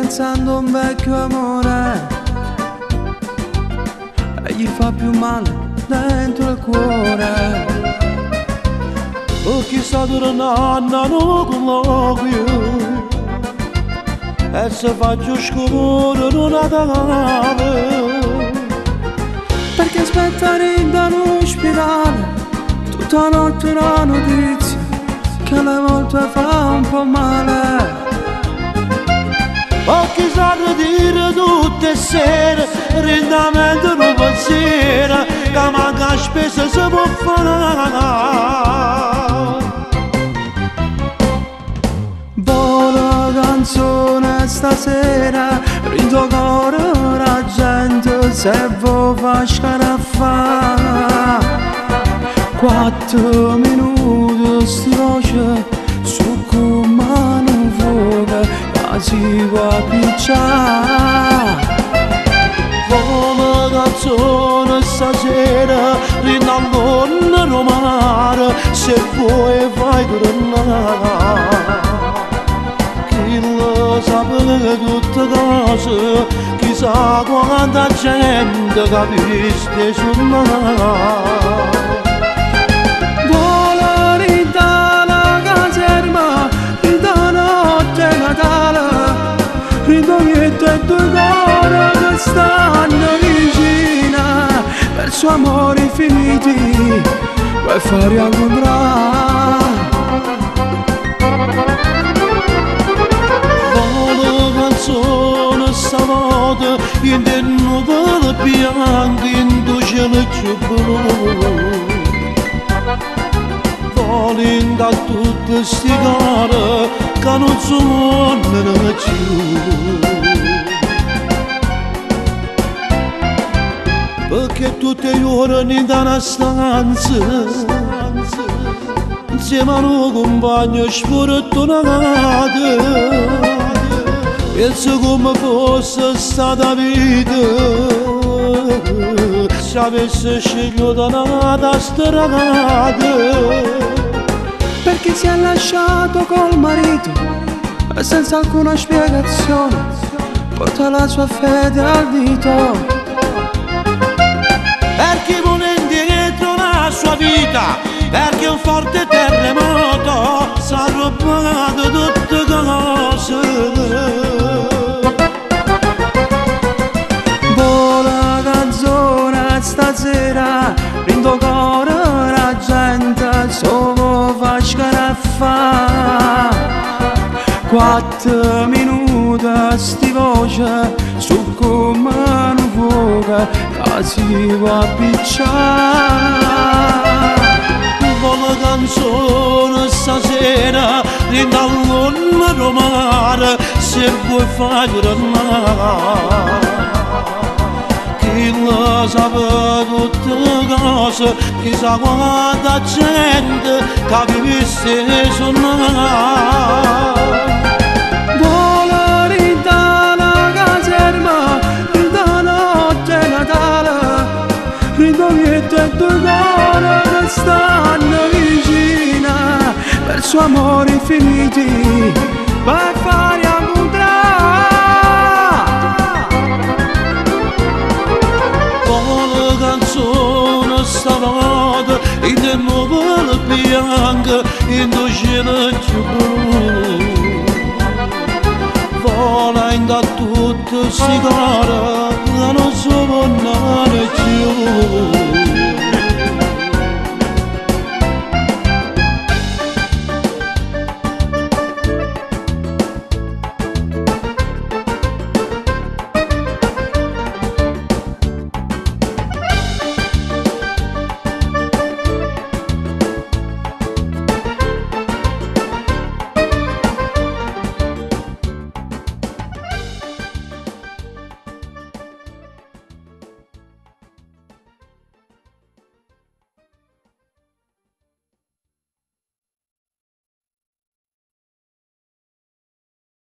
pensando a un vecchio amore e gli fa più male dentro il cuore. O chissà dove nanno colloquio e se faccio scuro non Natale, perché aspettare in ospedale tutta notte una notizia che alle volte fa un po' male. O chissà dire tutte sere rendamento non pensiero che manca spesso si può fare. Buona canzone stasera rido cuore la gente se vuoi far scaraffa. 4 minuti sti voce su come non fuoca si può appicciare. Buona canzone stasera rinallono mare se vuoi fai tornare. Chi lo sapeva tutte cose, chissà quanta gente capisce sul mare. Ridogliette e due cuore che stanno vicina verso amori finiti per fare incontrare. Vola canzone stanotte in te nuvole bianche in tu cielo blu. Volen da tutte sti cuore che non sono più, perché tutte le ore in una stanza insieme a un compagno sfortunato penso come fosse stata vita se avesse scelto una strada, perché si è lasciato col marito e senza alcuna spiegazione porta la sua fede al dito. Perché vuole indietro la sua vita, perché un forte terremoto si è rubato tutte cose. Buona canzone stasera rindo cuore la gente solo fa scaraffa. 4 minuti sti voce su come un fuoco che si può appicciare. Buona canzone stasera rinallono mare se vuoi fare tornare. Chi lo sa tutte le cose, chissà quanta gente capisse suonare. Vola rinda la caserma, rinda notte Natale, ridogliette e due cuore che stanno vicina verso amori infiniti per fare incontrare. Stanotte in te nuvole bianche in tu cielo blu, vola in da tutte sti cuore che non sono più.